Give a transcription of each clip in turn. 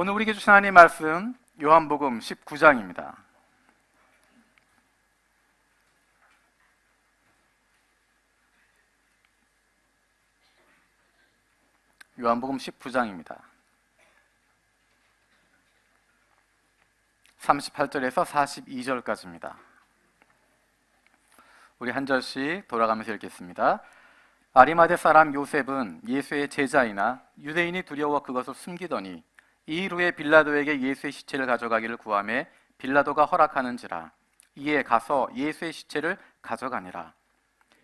오늘 우리에게 주신 하나님의 말씀 요한복음 19장입니다. 요한복음 19장입니다. 38절에서 42절까지입니다. 우리 한 절씩 돌아가면서 읽겠습니다. 아리마대 사람 요셉은 예수의 제자이나 유대인이 두려워 그것을 숨기더니 이일 후에 빌라도에게 예수의 시체를 가져가기를 구하매 빌라도가 허락하는지라. 이에 가서 예수의 시체를 가져가니라.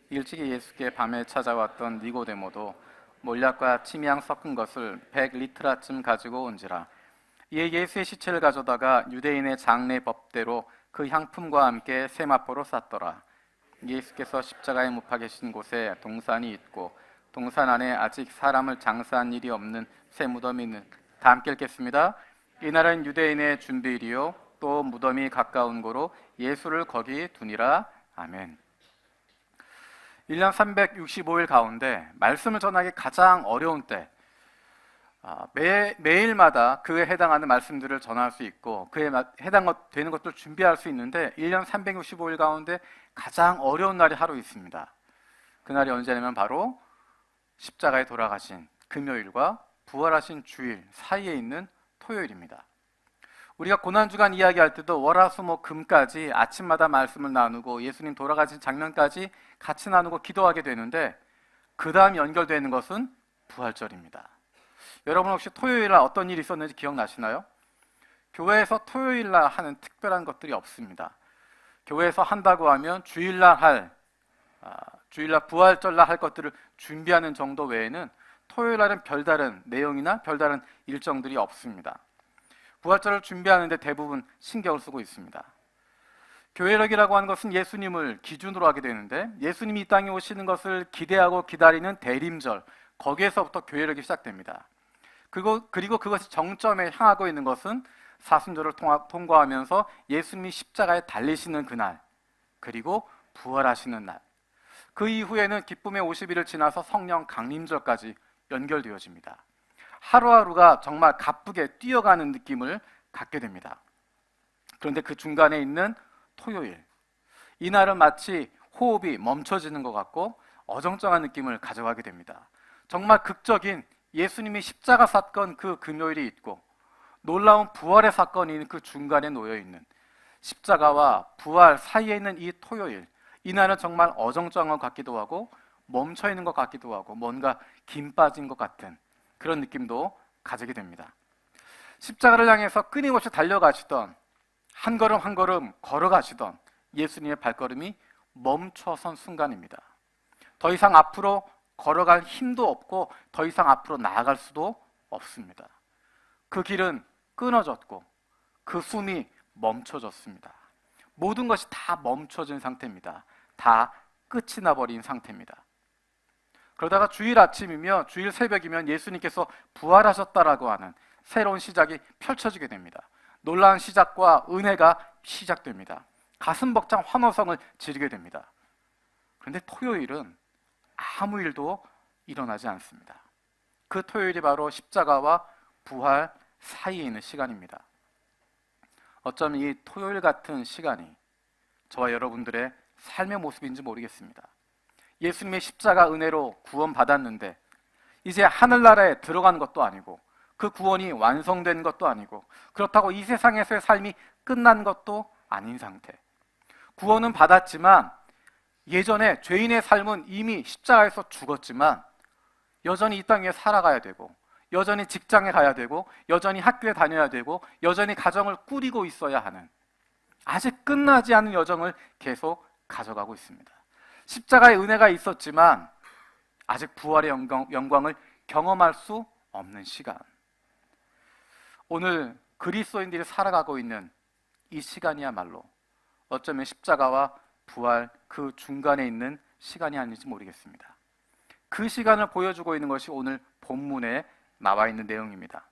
일찍이 예수께 밤에 찾아왔던 니고데모도 몰약과 침향 섞은 것을 100리트라쯤 가지고 온지라. 이에 예수의 시체를 가져다가 유대인의 장례 법대로 그 향품과 함께 세마포로 쌌더라. 예수께서 십자가에 못 박히신 곳에 동산이 있고 동산 안에 아직 사람을 장사한 일이 없는 새 무덤이 있는. 다 함께 읽겠습니다. 이날은 유대인의 준비일이요 또 무덤이 가까운 고로 예수를 거기 두니라. 아멘. 1년 365일 가운데 말씀을 전하기 가장 어려운 때, 매일마다 그에 해당하는 말씀들을 전할 수 있고 그에 해당되는 것들을 준비할 수 있는데 1년 365일 가운데 가장 어려운 날이 하루 있습니다. 그날이 언제냐면 바로 십자가에 돌아가신 금요일과 부활하신 주일 사이에 있는 토요일입니다. 우리가 고난주간 이야기할 때도 월화수목금까지 아침마다 말씀을 나누고 예수님 돌아가신 장면까지 같이 나누고 기도하게 되는데 그 다음 연결되는 것은 부활절입니다. 여러분 혹시 토요일날 어떤 일이 있었는지 기억나시나요? 교회에서 토요일날 하는 특별한 것들이 없습니다. 교회에서 한다고 하면 주일날 부활절날 할 것들을 준비하는 정도 외에는 토요일날은 별다른 내용이나 별다른 일정들이 없습니다. 부활절을 준비하는데 대부분 신경을 쓰고 있습니다. 교회력이라고 하는 것은 예수님을 기준으로 하게 되는데 예수님이 이 땅에 오시는 것을 기대하고 기다리는 대림절, 거기에서부터 교회력이 시작됩니다. 그리고 그것이 정점에 향하고 있는 것은 사순절을 통과하면서 예수님이 십자가에 달리시는 그날, 그리고 부활하시는 날, 그 이후에는 기쁨의 50일을 지나서 성령 강림절까지 연결되어집니다. 하루하루가 정말 가쁘게 뛰어가는 느낌을 갖게 됩니다. 그런데 그 중간에 있는 토요일, 이날은 마치 호흡이 멈춰지는 것 같고 어정쩡한 느낌을 가져가게 됩니다. 정말 극적인 예수님이 십자가 사건 그 금요일이 있고 놀라운 부활의 사건이 그 중간에 놓여있는 십자가와 부활 사이에 있는 이 토요일, 이날은 정말 어정쩡한 것 같기도 하고 멈춰있는 것 같기도 하고 뭔가 김 빠진 것 같은 그런 느낌도 가지게 됩니다. 십자가를 향해서 끊임없이 달려가시던 한 걸음 한 걸음 걸어가시던 예수님의 발걸음이 멈춰선 순간입니다. 더 이상 앞으로 걸어갈 힘도 없고 더 이상 앞으로 나아갈 수도 없습니다. 그 길은 끊어졌고 그 숨이 멈춰졌습니다. 모든 것이 다 멈춰진 상태입니다. 다 끝이 나버린 상태입니다. 그러다가 주일 아침이며 주일 새벽이면 예수님께서 부활하셨다라고 하는 새로운 시작이 펼쳐지게 됩니다. 놀라운 시작과 은혜가 시작됩니다. 가슴 벅찬 환호성을 지르게 됩니다. 그런데 토요일은 아무 일도 일어나지 않습니다. 그 토요일이 바로 십자가와 부활 사이에 있는 시간입니다. 어쩌면 이 토요일 같은 시간이 저와 여러분들의 삶의 모습인지 모르겠습니다. 예수님의 십자가 은혜로 구원받았는데 이제 하늘나라에 들어간 것도 아니고 그 구원이 완성된 것도 아니고 그렇다고 이 세상에서의 삶이 끝난 것도 아닌 상태. 구원은 받았지만 예전에 죄인의 삶은 이미 십자가에서 죽었지만 여전히 이 땅에 살아가야 되고 여전히 직장에 가야 되고 여전히 학교에 다녀야 되고 여전히 가정을 꾸리고 있어야 하는 아직 끝나지 않은 여정을 계속 가져가고 있습니다. 십자가의 은혜가 있었지만 아직 부활의 영광을 경험할 수 없는 시간. 오늘 그리스도인들이 살아가고 있는 이 시간이야말로 어쩌면 십자가와 부활 그 중간에 있는 시간이 아닌지 모르겠습니다. 그 시간을 보여주고 있는 것이 오늘 본문에 나와 있는 내용입니다.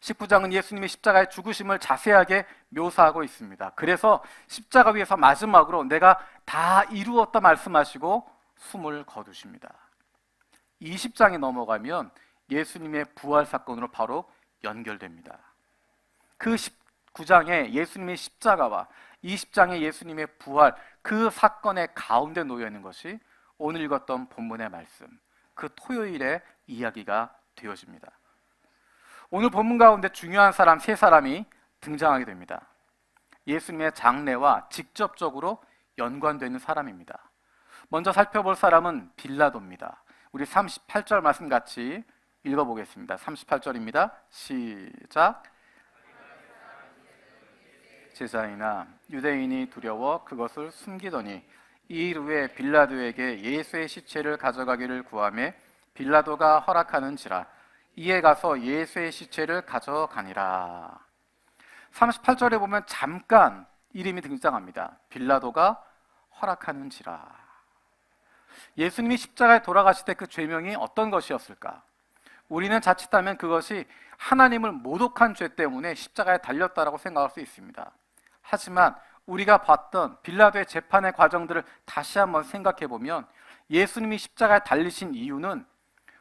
19장은 예수님의 십자가의 죽으심을 자세하게 묘사하고 있습니다. 그래서 십자가 위에서 마지막으로 내가 다 이루었다 말씀하시고 숨을 거두십니다. 20장이 넘어가면 예수님의 부활 사건으로 바로 연결됩니다. 그 19장의 예수님의 십자가와 20장의 예수님의 부활, 그 사건의 가운데 놓여 있는 것이 오늘 읽었던 본문의 말씀, 그 토요일의 이야기가 되어집니다. 오늘 본문 가운데 중요한 사람 세 사람이 등장하게 됩니다. 예수님의 장래와 직접적으로 연관되는 사람입니다. 먼저 살펴볼 사람은 빌라도입니다. 우리 38절 말씀 같이 읽어보겠습니다. 38절입니다. 시작. 제사이나 유대인이 두려워 그것을 숨기더니 이 일 후에 빌라도에게 예수의 시체를 가져가기를 구하매 빌라도가 허락하는지라 이에 가서 예수의 시체를 가져가니라. 38절에 보면 잠깐 이름이 등장합니다. 빌라도가 허락하는지라. 예수님이 십자가에 돌아가실 때 그 죄명이 어떤 것이었을까? 우리는 자칫하면 그것이 하나님을 모독한 죄 때문에 십자가에 달렸다라고 생각할 수 있습니다. 하지만 우리가 봤던 빌라도의 재판의 과정들을 다시 한번 생각해 보면 예수님이 십자가에 달리신 이유는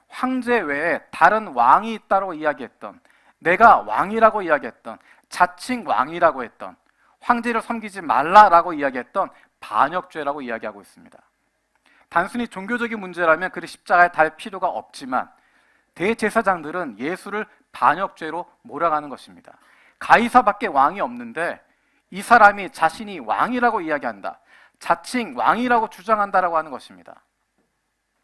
황제 외에 다른 왕이 있다고 이야기했던, 내가 왕이라고 이야기했던, 자칭 왕이라고 했던, 황제를 섬기지 말라라고 이야기했던 반역죄라고 이야기하고 있습니다. 단순히 종교적인 문제라면 그리 십자가에 달 필요가 없지만 대제사장들은 예수를 반역죄로 몰아가는 것입니다. 가이사밖에 왕이 없는데 이 사람이 자신이 왕이라고 이야기한다, 자칭 왕이라고 주장한다라고 하는 것입니다.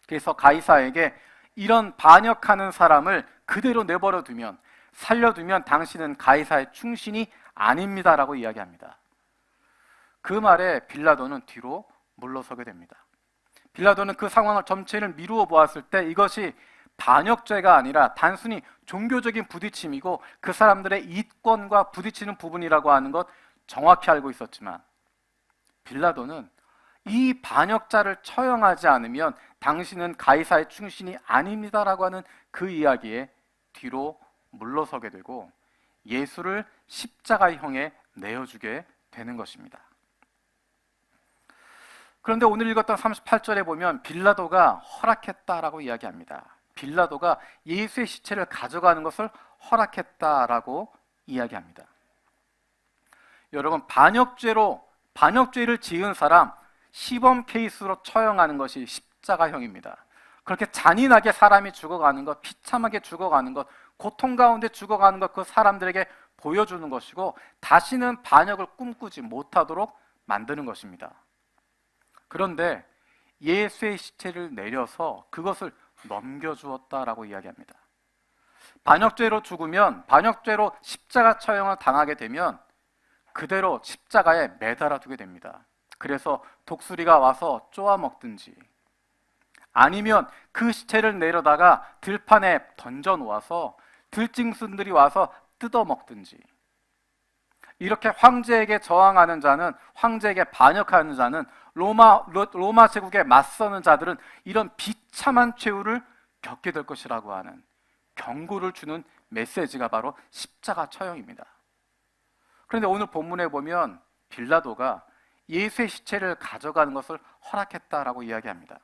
그래서 가이사에게 이런 반역하는 사람을 그대로 내버려 두면, 살려두면 당신은 가이사의 충신이 아닙니다라고 이야기합니다. 그 말에 빌라도는 뒤로 물러서게 됩니다. 빌라도는 그 상황을 전체를 미루어 보았을 때 이것이 반역죄가 아니라 단순히 종교적인 부딪힘이고 그 사람들의 이권과 부딪히는 부분이라고 하는 것 정확히 알고 있었지만 빌라도는 이 반역자를 처형하지 않으면 당신은 가이사의 충신이 아닙니다라고 하는 그 이야기에 뒤로 물러서게 되고 예수를 십자가형에 내어주게 되는 것입니다. 그런데 오늘 읽었던 38절에 보면 빌라도가 허락했다라고 이야기합니다. 빌라도가 예수의 시체를 가져가는 것을 허락했다라고 이야기합니다. 여러분, 반역죄를 지은 사람 시범 케이스로 처형하는 것이 십자가형입니다. 그렇게 잔인하게 사람이 죽어가는 것, 비참하게 죽어가는 것, 고통 가운데 죽어가는 것, 그 사람들에게 보여주는 것이고 다시는 반역을 꿈꾸지 못하도록 만드는 것입니다. 그런데 예수의 시체를 내려서 그것을 넘겨주었다라고 이야기합니다. 반역죄로 죽으면, 반역죄로 십자가 처형을 당하게 되면 그대로 십자가에 매달아 두게 됩니다. 그래서 독수리가 와서 쪼아 먹든지 아니면 그 시체를 내려다가 들판에 던져 놓아서 들짐승들이 와서 뜯어 먹든지, 이렇게 황제에게 저항하는 자는, 황제에게 반역하는 자는, 로마 제국에 맞서는 자들은 이런 비참한 최후를 겪게 될 것이라고 하는 경고를 주는 메시지가 바로 십자가 처형입니다. 그런데 오늘 본문에 보면 빌라도가 예수의 시체를 가져가는 것을 허락했다라고 이야기합니다.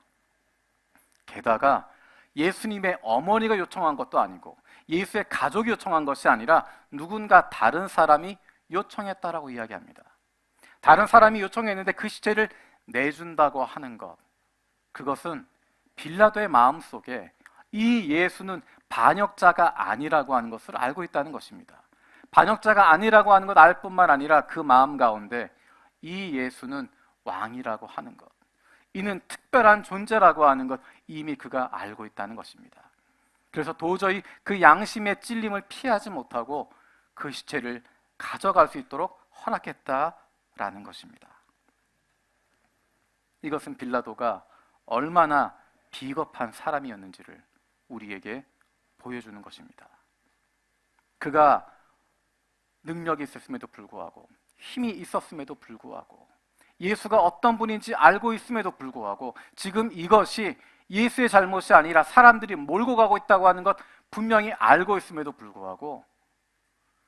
게다가 예수님의 어머니가 요청한 것도 아니고 예수의 가족이 요청한 것이 아니라 누군가 다른 사람이 요청했다라고 이야기합니다. 다른 사람이 요청했는데 그 시체를 내준다고 하는 것, 그것은 빌라도의 마음속에 이 예수는 반역자가 아니라고 하는 것을 알고 있다는 것입니다. 반역자가 아니라고 하는 것 알 뿐만 아니라 그 마음 가운데 이 예수는 왕이라고 하는 것, 이는 특별한 존재라고 하는 것 이미 그가 알고 있다는 것입니다. 그래서 도저히 그 양심의 찔림을 피하지 못하고 그 시체를 가져갈 수 있도록 허락했다라는 것입니다. 이것은 빌라도가 얼마나 비겁한 사람이었는지를 우리에게 보여주는 것입니다. 그가 능력이 있었음에도 불구하고, 힘이 있었음에도 불구하고, 예수가 어떤 분인지 알고 있음에도 불구하고 지금 이것이 예수의 잘못이 아니라 사람들이 몰고 가고 있다고 하는 것 분명히 알고 있음에도 불구하고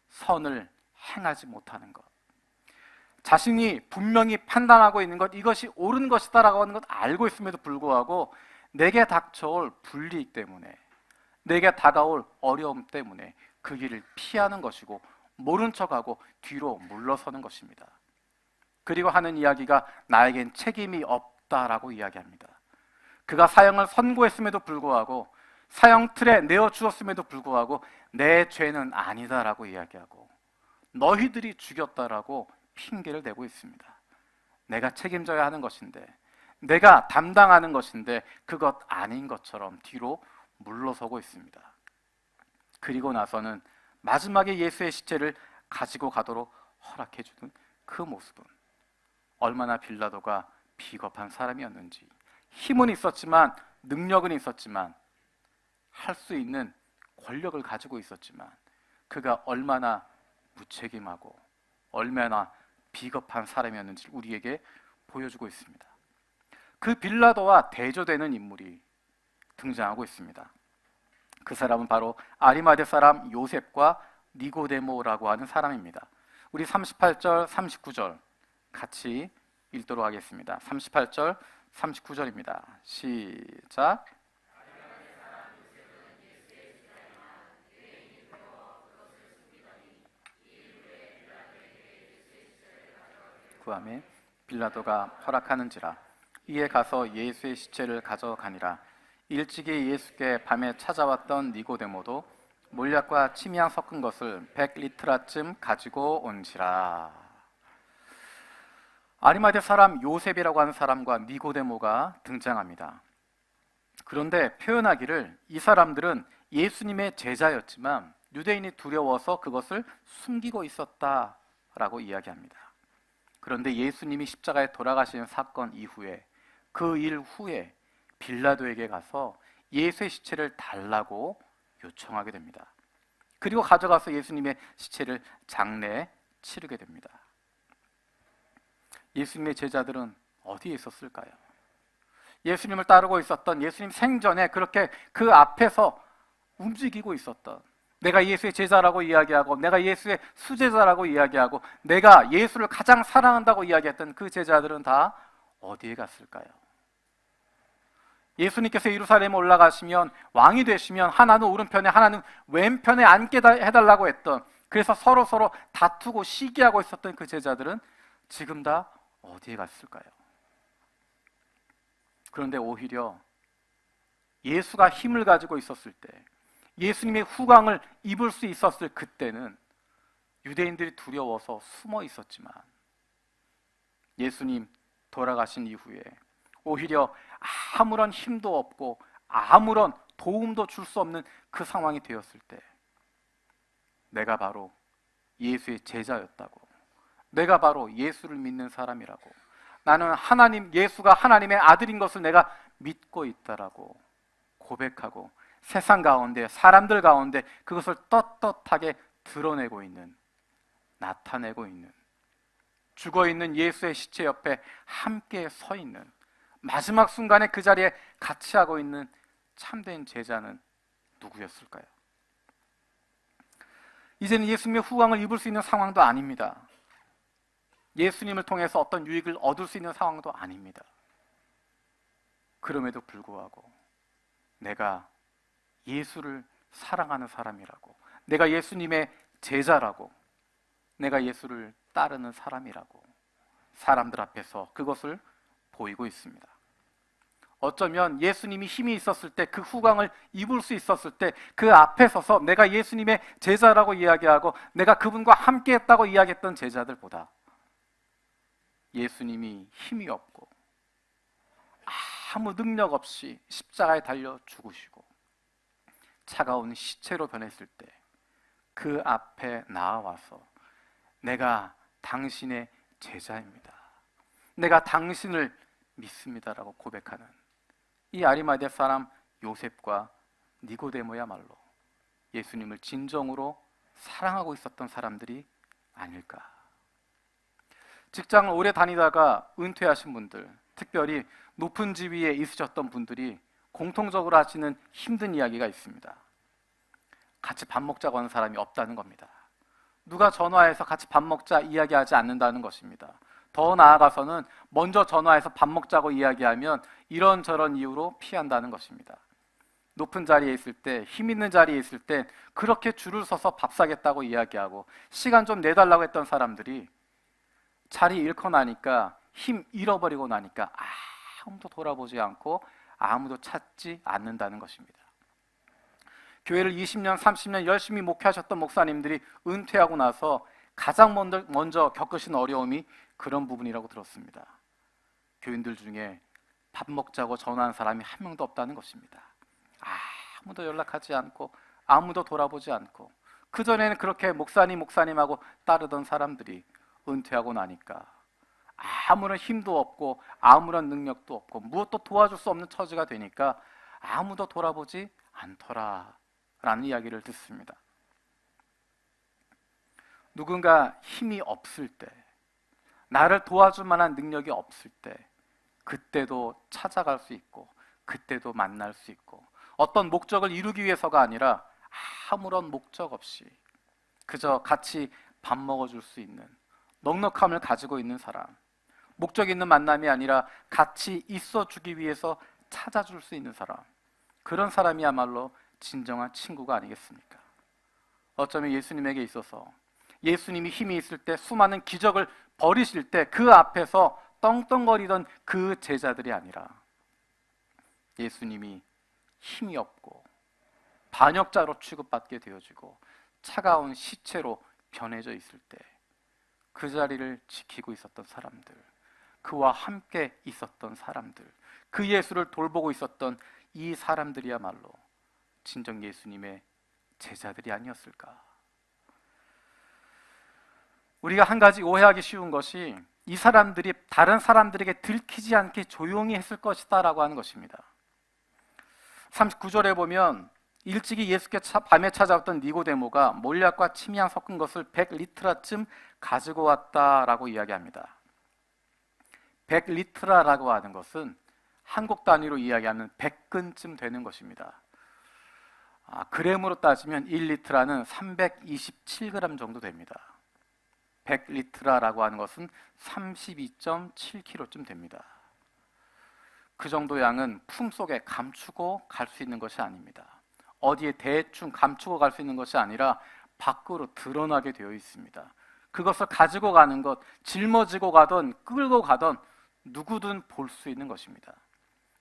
선을 행하지 못하는 것, 자신이 분명히 판단하고 있는 것, 이것이 옳은 것이다라고 하는 것 알고 있음에도 불구하고 내게 닥쳐올 불이익 때문에, 내게 다가올 어려움 때문에, 그 길을 피하는 것이고 모른 척하고 뒤로 물러서는 것입니다. 그리고 하는 이야기가 나에겐 책임이 없다라고 이야기합니다. 그가 사형을 선고했음에도 불구하고 사형 틀에 내어 주었음에도 불구하고 내 죄는 아니다라고 이야기하고 너희들이 죽였다라고 핑계를 대고 있습니다. 내가 책임져야 하는 것인데, 내가 담당하는 것인데 그것 아닌 것처럼 뒤로 물러서고 있습니다. 그리고 나서는 마지막에 예수의 시체를 가지고 가도록 허락해 주는 그 모습은 얼마나 빌라도가 비겁한 사람이었는지, 힘은 있었지만, 능력은 있었지만, 할 수 있는 권력을 가지고 있었지만 그가 얼마나 무책임하고 얼마나 비겁한 사람이었는지 우리에게 보여주고 있습니다. 그 빌라도와 대조되는 인물이 등장하고 있습니다. 그 사람은 바로 아리마대 사람 요셉과 니고데모라고 하는 사람입니다. 우리 38절, 39절 같이 읽도록 하겠습니다. 38절, 39절입니다. 시작. 구함에 빌라도가 허락하는지라. 이에 가서 예수의 시체를 가져가니라. 일찍이 예수께 밤에 찾아왔던 니고데모도 몰약과 침향 섞은 것을 100리트라쯤 가지고 온지라. 아리마대 사람 요셉이라고 하는 사람과 니고데모가 등장합니다. 그런데 표현하기를 이 사람들은 예수님의 제자였지만 유대인이 두려워서 그것을 숨기고 있었다라고 이야기합니다. 그런데 예수님이 십자가에 돌아가시는 사건 이후에, 그 일 후에 빌라도에게 가서 예수의 시체를 달라고 요청하게 됩니다. 그리고 가져가서 예수님의 시체를 장례에 치르게 됩니다. 예수님의 제자들은 어디에 있었을까요? 예수님을 따르고 있었던, 예수님 생전에 그렇게 그 앞에서 움직이고 있었던, 내가 예수의 제자라고 이야기하고 내가 예수의 수제자라고 이야기하고 내가 예수를 가장 사랑한다고 이야기했던 그 제자들은 다 어디에 갔을까요? 예수님께서 예루살렘에 올라가시면, 왕이 되시면 하나는 오른편에 하나는 왼편에 앉게 해달라고 했던, 그래서 서로 다투고 시기하고 있었던 그 제자들은 지금 다 어디에 갔을까요? 그런데 오히려 예수가 힘을 가지고 있었을 때, 예수님의 후광을 입을 수 있었을 그때는 유대인들이 두려워서 숨어 있었지만 예수님 돌아가신 이후에 오히려 아무런 힘도 없고 아무런 도움도 줄 수 없는 그 상황이 되었을 때 내가 바로 예수의 제자였다고, 내가 바로 예수를 믿는 사람이라고, 나는 예수가 하나님의 아들인 것을 내가 믿고 있다라고 고백하고 세상 가운데, 사람들 가운데 그것을 떳떳하게 드러내고 있는, 나타내고 있는, 죽어있는 예수의 시체 옆에 함께 서 있는, 마지막 순간에 그 자리에 같이 하고 있는 참된 제자는 누구였을까요? 이제는 예수님의 후광을 입을 수 있는 상황도 아닙니다. 예수님을 통해서 어떤 유익을 얻을 수 있는 상황도 아닙니다. 그럼에도 불구하고 내가 예수를 사랑하는 사람이라고, 내가 예수님의 제자라고, 내가 예수를 따르는 사람이라고 사람들 앞에서 그것을 보이고 있습니다. 어쩌면 예수님이 힘이 있었을 때, 그 후광을 입을 수 있었을 때 그 앞에 서서 내가 예수님의 제자라고 이야기하고 내가 그분과 함께 했다고 이야기했던 제자들보다 예수님이 힘이 없고 아무 능력 없이 십자가에 달려 죽으시고 차가운 시체로 변했을 때 그 앞에 나와서 내가 당신의 제자입니다, 내가 당신을 믿습니다라고 고백하는 이 아리마대 사람 요셉과 니고데모야말로 예수님을 진정으로 사랑하고 있었던 사람들이 아닐까. 직장을 오래 다니다가 은퇴하신 분들, 특별히 높은 지위에 있으셨던 분들이 공통적으로 하시는 힘든 이야기가 있습니다. 같이 밥 먹자고 하는 사람이 없다는 겁니다. 누가 전화해서 같이 밥 먹자 이야기하지 않는다는 것입니다. 더 나아가서는 먼저 전화해서 밥 먹자고 이야기하면 이런저런 이유로 피한다는 것입니다. 높은 자리에 있을 때, 힘 있는 자리에 있을 때 그렇게 줄을 서서 밥 사겠다고 이야기하고 시간 좀 내달라고 했던 사람들이 자리 잃고 나니까, 힘 잃어버리고 나니까 아무도 돌아보지 않고 아무도 찾지 않는다는 것입니다. 교회를 20년, 30년 열심히 목회하셨던 목사님들이 은퇴하고 나서 가장 먼저 겪으신 어려움이 그런 부분이라고 들었습니다. 교인들 중에 밥 먹자고 전화한 사람이 한 명도 없다는 것입니다. 아무도 연락하지 않고 아무도 돌아보지 않고, 그전에는 그렇게 목사님하고 따르던 사람들이 은퇴하고 나니까 아무런 힘도 없고 아무런 능력도 없고 무엇도 도와줄 수 없는 처지가 되니까 아무도 돌아보지 않더라라는 이야기를 듣습니다. 누군가 힘이 없을 때, 나를 도와줄 만한 능력이 없을 때, 그때도 찾아갈 수 있고 그때도 만날 수 있고, 어떤 목적을 이루기 위해서가 아니라 아무런 목적 없이 그저 같이 밥 먹어줄 수 있는 넉넉함을 가지고 있는 사람, 목적 있는 만남이 아니라 같이 있어주기 위해서 찾아줄 수 있는 사람, 그런 사람이야말로 진정한 친구가 아니겠습니까? 어쩌면 예수님에게 있어서 예수님이 힘이 있을 때, 수많은 기적을 벌이실 때 그 앞에서 떵떵거리던 그 제자들이 아니라 예수님이 힘이 없고 반역자로 취급받게 되어지고 차가운 시체로 변해져 있을 때 그 자리를 지키고 있었던 사람들, 그와 함께 있었던 사람들, 그 예수를 돌보고 있었던 이 사람들이야말로 진정 예수님의 제자들이 아니었을까? 우리가 한 가지 오해하기 쉬운 것이, 이 사람들이 다른 사람들에게 들키지 않게 조용히 했을 것이다 라고 하는 것입니다. 39절에 보면 일찍이 예수께 밤에 찾아왔던 니고데모가 몰약과 침향 섞은 것을 100리트라쯤 가지고 왔다라고 이야기합니다. 100리트라라고 하는 것은 한국 단위로 이야기하는 100근쯤 되는 것입니다. 그램으로 따지면 1리트라는 327g 정도 됩니다. 100리트라라고 하는 것은 32.7kg쯤 됩니다. 그 정도 양은 품속에 감추고 갈 수 있는 것이 아닙니다. 어디에 대충 감추고 갈 수 있는 것이 아니라 밖으로 드러나게 되어 있습니다. 그것을 가지고 가는 것, 짊어지고 가던 끌고 가던 누구든 볼 수 있는 것입니다.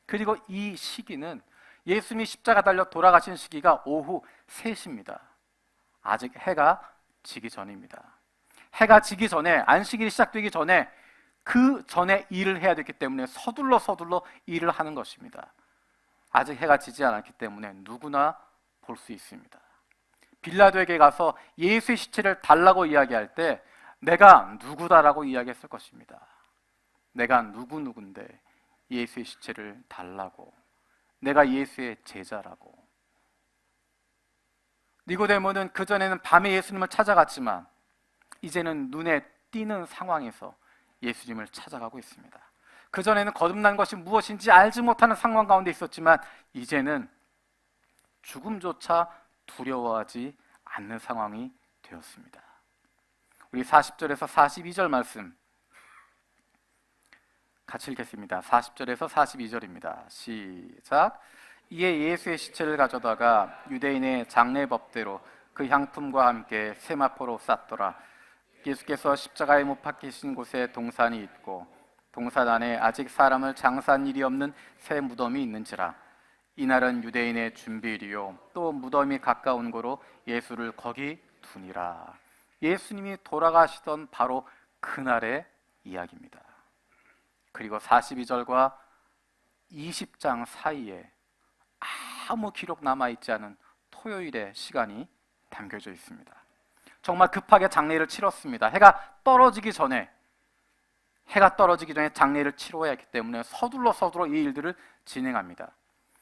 그리고 이 시기는 예수님이 십자가 달려 돌아가신 시기가 오후 3시입니다. 아직 해가 지기 전입니다. 해가 지기 전에, 안식일이 시작되기 전에, 그 전에 일을 해야 되기 때문에 서둘러 일을 하는 것입니다. 아직 해가 지지 않았기 때문에 누구나 볼 수 있습니다. 빌라도에게 가서 예수의 시체를 달라고 이야기할 때 내가 누구다라고 이야기했을 것입니다. 내가 누군데 예수의 시체를 달라고, 내가 예수의 제자라고. 니고데모는 그전에는 밤에 예수님을 찾아갔지만 이제는 눈에 띄는 상황에서 예수님을 찾아가고 있습니다. 그전에는 거듭난 것이 무엇인지 알지 못하는 상황 가운데 있었지만 이제는 죽음조차 두려워하지 않는 상황이 되었습니다. 우리 40절에서 42절 말씀 같이 읽겠습니다. 40절에서 42절입니다. 시작. 이에 예수의 시체를 가져다가 유대인의 장례법대로 그 향품과 함께 세마포로 쌌더라. 예수께서 십자가에 못 박히신 곳에 동산이 있고 동산 안에 아직 사람을 장사한 일이 없는 새 무덤이 있는지라. 이날은 유대인의 준비일이요 또 무덤이 가까운 고로 예수를 거기 두니라. 예수님이 돌아가시던 바로 그날의 이야기입니다. 그리고 42절과 20장 사이에 아무 기록 남아있지 않은 토요일의 시간이 담겨져 있습니다. 정말 급하게 장례를 치렀습니다. 해가 떨어지기 전에 장례를 치러야 했기 때문에 서둘러 이 일들을 진행합니다.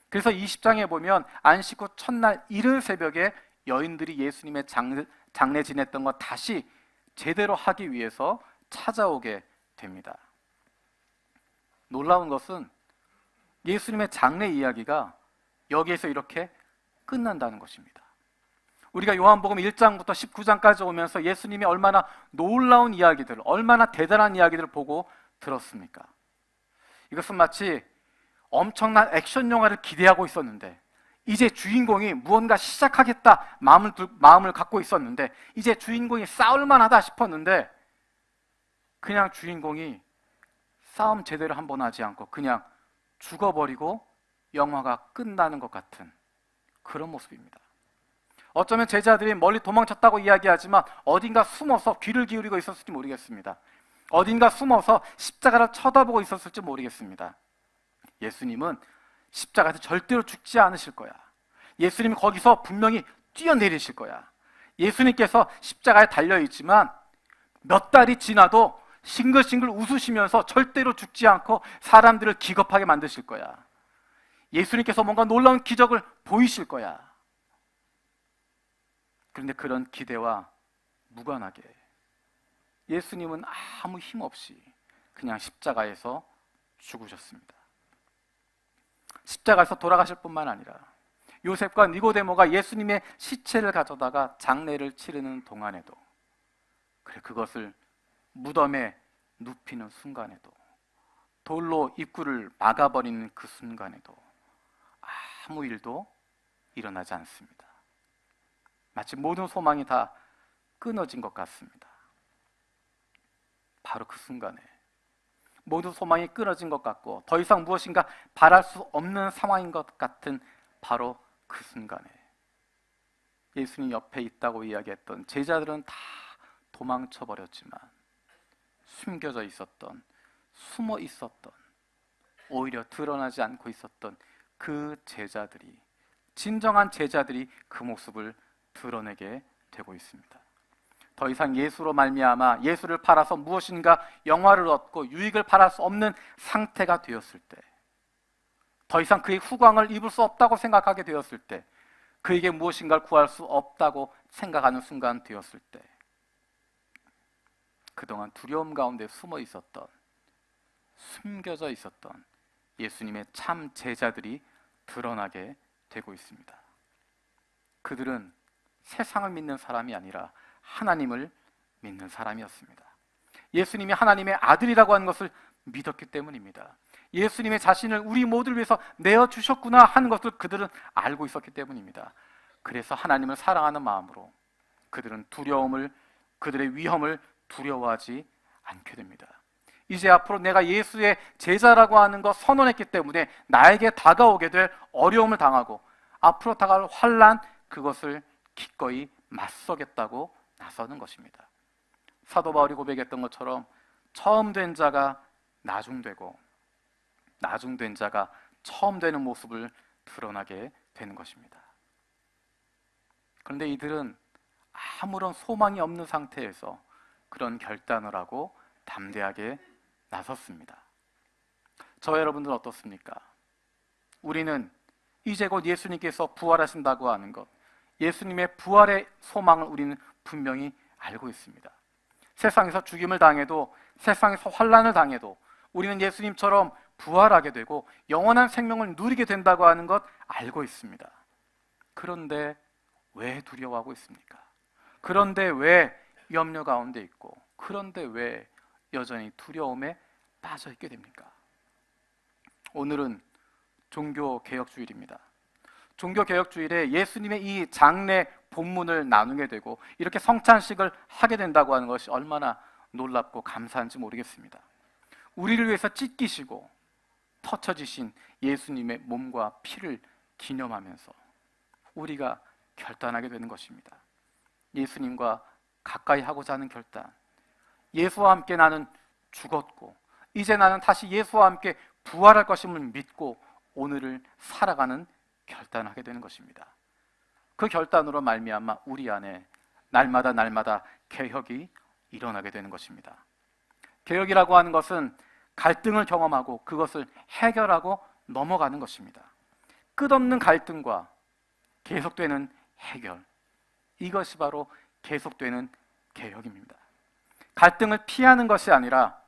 그래서 20장에 보면 안식 후 첫날 이른 새벽에 여인들이 예수님의 장례 지냈던 것 다시 제대로 하기 위해서 찾아오게 됩니다. 놀라운 것은 예수님의 장례 이야기가 여기에서 이렇게 끝난다는 것입니다. 우리가 요한복음 1장부터 19장까지 오면서 예수님이 얼마나 놀라운 이야기들을, 얼마나 대단한 이야기들을 보고 들었습니까? 이것은 마치 엄청난 액션 영화를 기대하고 있었는데 이제 주인공이 무언가 시작하겠다 마음을 갖고 있었는데, 이제 주인공이 싸울 만하다 싶었는데, 그냥 주인공이 싸움 제대로 한번 하지 않고 그냥 죽어버리고 영화가 끝나는 것 같은 그런 모습입니다. 어쩌면 제자들이 멀리 도망쳤다고 이야기하지만 어딘가 숨어서 귀를 기울이고 있었을지 모르겠습니다. 어딘가 숨어서 십자가를 쳐다보고 있었을지 모르겠습니다. 예수님은 십자가에서 절대로 죽지 않으실 거야. 예수님이 거기서 분명히 뛰어내리실 거야. 예수님께서 십자가에 달려있지만 몇 달이 지나도 싱글싱글 웃으시면서 절대로 죽지 않고 사람들을 기겁하게 만드실 거야. 예수님께서 뭔가 놀라운 기적을 보이실 거야. 그런데 그런 기대와 무관하게 예수님은 아무 힘 없이 그냥 십자가에서 죽으셨습니다. 십자가에서 돌아가실 뿐만 아니라 요셉과 니고데모가 예수님의 시체를 가져다가 장례를 치르는 동안에도, 그래 그것을 무덤에 눕히는 순간에도, 돌로 입구를 막아버리는 그 순간에도 아무 일도 일어나지 않습니다. 마치 모든 소망이 다 끊어진 것 같습니다. 바로 그 순간에 모든 소망이 끊어진 것 같고 더 이상 무엇인가 바랄 수 없는 상황인 것 같은 바로 그 순간에 예수님 옆에 있다고 이야기했던 제자들은 다 도망쳐 버렸지만 숨겨져 있었던, 숨어 있었던, 오히려 드러나지 않고 있었던 그 제자들이, 진정한 제자들이 그 모습을 드러내게 되고 있습니다. 더 이상 예수로 말미암아 예수를 팔아서 무엇인가 영화를 얻고 유익을 바랄 수 없는 상태가 되었을 때, 더 이상 그의 후광을 입을 수 없다고 생각하게 되었을 때, 그에게 무엇인가를 구할 수 없다고 생각하는 순간 되었을 때, 그동안 두려움 가운데 숨어 있었던, 숨겨져 있었던 예수님의 참 제자들이 드러나게 되고 있습니다. 그들은 세상을 믿는 사람이 아니라 하나님을 믿는 사람이었습니다. 예수님이 하나님의 아들이라고 하는 것을 믿었기 때문입니다. 예수님의 자신을 우리 모두를 위해서 내어주셨구나 하는 것을 그들은 알고 있었기 때문입니다. 그래서 하나님을 사랑하는 마음으로 그들은 그들의 위험을 두려워하지 않게 됩니다. 이제 앞으로 내가 예수의 제자라고 하는 것 선언했기 때문에 나에게 다가오게 될 어려움을 당하고 앞으로 다가올 환난, 그것을 기꺼이 맞서겠다고 나서는 것입니다. 사도 바울이 고백했던 것처럼 처음 된 자가 나중되고 나중된 자가 처음 되는 모습을 드러나게 되는 것입니다. 그런데 이들은 아무런 소망이 없는 상태에서 그런 결단을 하고 담대하게 나섰습니다. 저와 여러분들은 어떻습니까? 우리는 이제 곧 예수님께서 부활하신다고 하는 것, 예수님의 부활의 소망을 우리는 분명히 알고 있습니다. 세상에서 죽임을 당해도, 세상에서 환난을 당해도 우리는 예수님처럼 부활하게 되고 영원한 생명을 누리게 된다고 하는 것 알고 있습니다. 그런데 왜 두려워하고 있습니까? 그런데 왜 염려 가운데 있고, 그런데 왜 여전히 두려움에 빠져 있게 됩니까? 오늘은 종교개혁주일입니다. 종교개혁주일에 예수님의 이 장례 본문을 나누게 되고 이렇게 성찬식을 하게 된다고 하는 것이 얼마나 놀랍고 감사한지 모르겠습니다. 우리를 위해서 찢기시고 터쳐지신 예수님의 몸과 피를 기념하면서 우리가 결단하게 되는 것입니다. 예수님과 가까이 하고자 하는 결단, 예수와 함께 나는 죽었고 이제 나는 다시 예수와 함께 부활할 것임을 믿고 오늘을 살아가는 결단하게 되는 것입니다. 그 결단으로 말미암아 우리 안에 날마다 개혁이 일어나게 되는 것입니다. 개혁이라고 하는 것은 갈등을 경험하고 그것을 해결하고 넘어가는 것입니다. 끝없는 갈등과 계속되는 해결, 이것이 바로 계속되는 개혁입니다. 갈등을 피하는 것이 아니라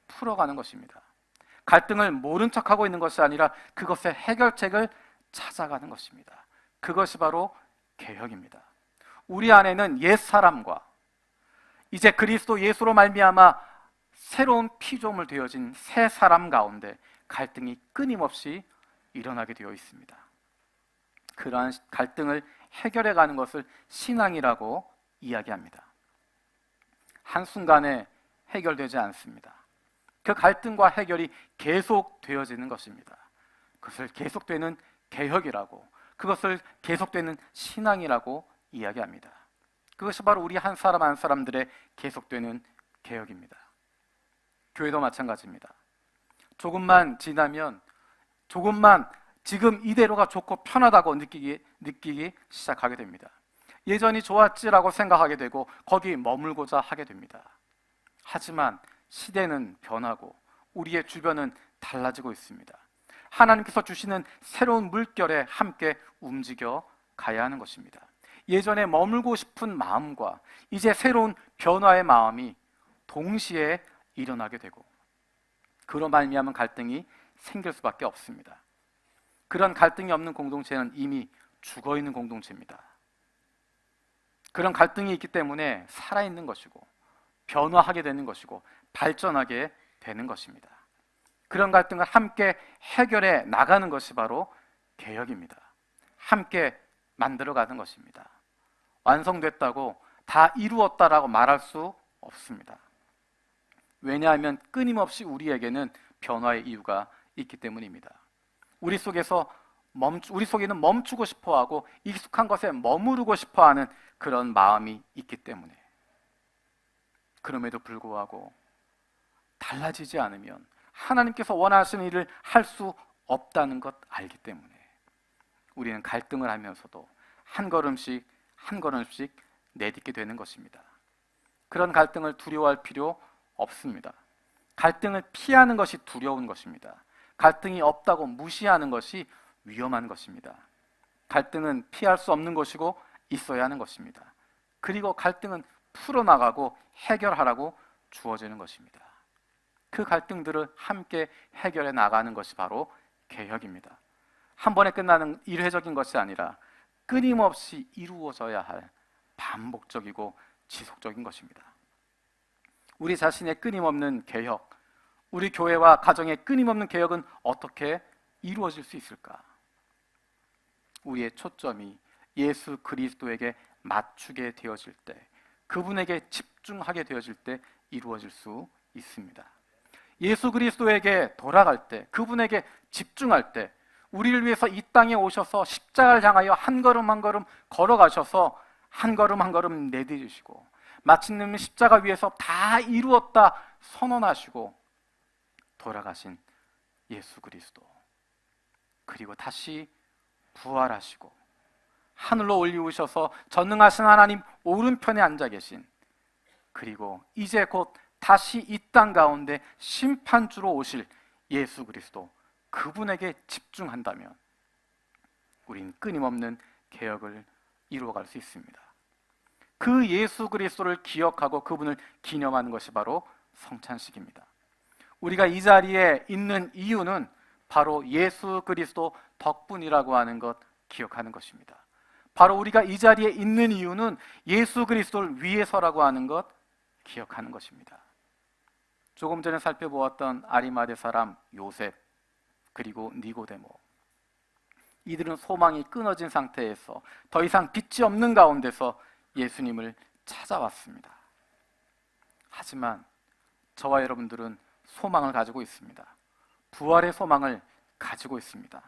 풀어가는 것입니다. 갈등을 모른 척하고 있는 것이 아니라 그것의 해결책을 찾아가는 것입니다. 그것이 바로 개혁입니다. 우리 안에는 옛사람과 이제 그리스도 예수로 말미암아 새로운 피조물 되어진 새 사람 가운데 갈등이 끊임없이 일어나게 되어 있습니다. 그러한 갈등을 해결해 가는 것을 신앙이라고 이야기합니다. 한순간에 해결되지 않습니다. 그 갈등과 해결이 계속되어지는 것입니다. 그것을 계속되는 개혁이라고, 그것을 계속되는 신앙이라고 이야기합니다. 그것이 바로 우리 한 사람 한 사람들의 계속되는 개혁입니다. 교회도 마찬가지입니다. 조금만 지나면 조금만 지금 이대로가 좋고 편하다고 느끼기 시작하게 됩니다. 예전이 좋았지라고 생각하게 되고 거기 머물고자 하게 됩니다. 하지만 시대는 변하고 우리의 주변은 달라지고 있습니다. 하나님께서 주시는 새로운 물결에 함께 움직여 가야 하는 것입니다. 예전에 머물고 싶은 마음과 이제 새로운 변화의 마음이 동시에 일어나게 되고 그로 말미암은 갈등이 생길 수밖에 없습니다. 그런 갈등이 없는 공동체는 이미 죽어있는 공동체입니다. 그런 갈등이 있기 때문에 살아있는 것이고 변화하게 되는 것이고 발전하게 되는 것입니다. 그런 갈등을 함께 해결해 나가는 것이 바로 개혁입니다. 함께 만들어가는 것입니다. 완성됐다고 다 이루었다라고 말할 수 없습니다. 왜냐하면 끊임없이 우리에게는 변화의 이유가 있기 때문입니다. 우리 속에는 멈추고 싶어하고 익숙한 것에 머무르고 싶어하는 그런 마음이 있기 때문에, 그럼에도 불구하고 달라지지 않으면 하나님께서 원하시는 일을 할 수 없다는 것 알기 때문에 우리는 갈등을 하면서도 한 걸음씩 한 걸음씩 내딛게 되는 것입니다. 그런 갈등을 두려워할 필요 없습니다. 갈등을 피하는 것이 두려운 것입니다. 갈등이 없다고 무시하는 것이 위험한 것입니다. 갈등은 피할 수 없는 것이고 있어야 하는 것입니다. 그리고 갈등은 풀어나가고 해결하라고 주어지는 것입니다. 그 갈등들을 함께 해결해 나가는 것이 바로 개혁입니다. 한 번에 끝나는 일회적인 것이 아니라 끊임없이 이루어져야 할 반복적이고 지속적인 것입니다. 우리 자신의 끊임없는 개혁, 우리 교회와 가정의 끊임없는 개혁은 어떻게 이루어질 수 있을까? 우리의 초점이 예수 그리스도에게 맞추게 되어질 때, 그분에게 집중하게 되어질 때 이루어질 수 있습니다. 예수 그리스도에게 돌아갈 때, 그분에게 집중할 때, 우리를 위해서 이 땅에 오셔서 십자가를 향하여 한 걸음 한 걸음 걸어가셔서 한 걸음 한 걸음 내딛으시고 마침내 십자가 위에서 다 이루었다 선언하시고 돌아가신 예수 그리스도, 그리고 다시 부활하시고 하늘로 올리우셔서 전능하신 하나님 오른편에 앉아 계신, 그리고 이제 곧 다시 이 땅 가운데 심판주로 오실 예수 그리스도, 그분에게 집중한다면 우린 끊임없는 개혁을 이루어갈 수 있습니다. 그 예수 그리스도를 기억하고 그분을 기념하는 것이 바로 성찬식입니다. 우리가 이 자리에 있는 이유는 바로 예수 그리스도 덕분이라고 하는 것 기억하는 것입니다. 바로 우리가 이 자리에 있는 이유는 예수 그리스도를 위해서라고 하는 것 기억하는 것입니다. 조금 전에 살펴보았던 아리마대 사람 요셉, 그리고 니고데모, 이들은 소망이 끊어진 상태에서 더 이상 빛이 없는 가운데서 예수님을 찾아왔습니다. 하지만 저와 여러분들은 소망을 가지고 있습니다. 부활의 소망을 가지고 있습니다.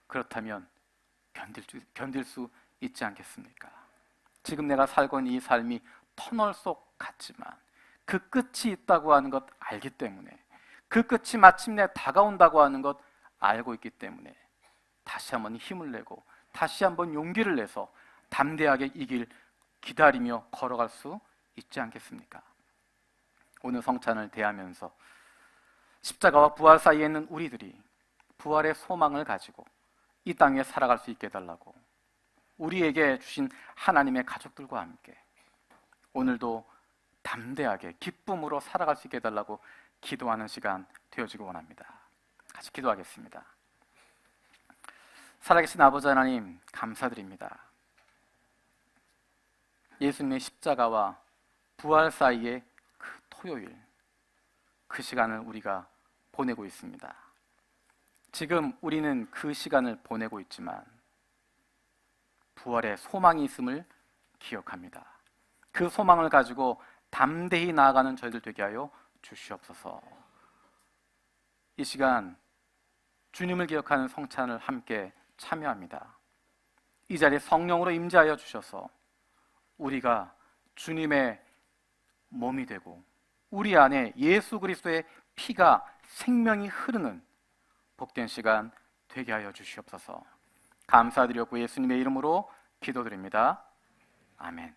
그렇다면 견딜 수 있지 않겠습니까? 지금 내가 살고 있는 이 삶이 터널 속 같지만 그 끝이 있다고 하는 것 알기 때문에, 그 끝이 마침내 다가온다고 하는 것 알고 있기 때문에 다시 한번 힘을 내고 다시 한번 용기를 내서 담대하게 이 길 기다리며 걸어갈 수 있지 않겠습니까? 오늘 성찬을 대하면서 십자가와 부활 사이에 있는 우리들이 부활의 소망을 가지고 이 땅에 살아갈 수 있게 해달라고, 우리에게 주신 하나님의 가족들과 함께 오늘도 담대하게 기쁨으로 살아갈 수 있게 해달라고 기도하는 시간 되어지기 원합니다. 같이 기도하겠습니다. 살아계신 아버지 하나님, 감사드립니다. 예수님의 십자가와 부활 사이의 그 토요일, 그 시간을 우리가 보내고 있습니다. 지금 우리는 그 시간을 보내고 있지만 부활의 소망이 있음을 기억합니다. 그 소망을 가지고 담대히 나아가는 저희들 되게 하여 주시옵소서. 이 시간 주님을 기억하는 성찬을 함께 참여합니다. 이 자리에 성령으로 임재하여 주셔서 우리가 주님의 몸이 되고 우리 안에 예수 그리스도의 피가 생명이 흐르는 복된 시간 되게 하여 주시옵소서. 감사드렸고 예수님의 이름으로 기도드립니다. 아멘.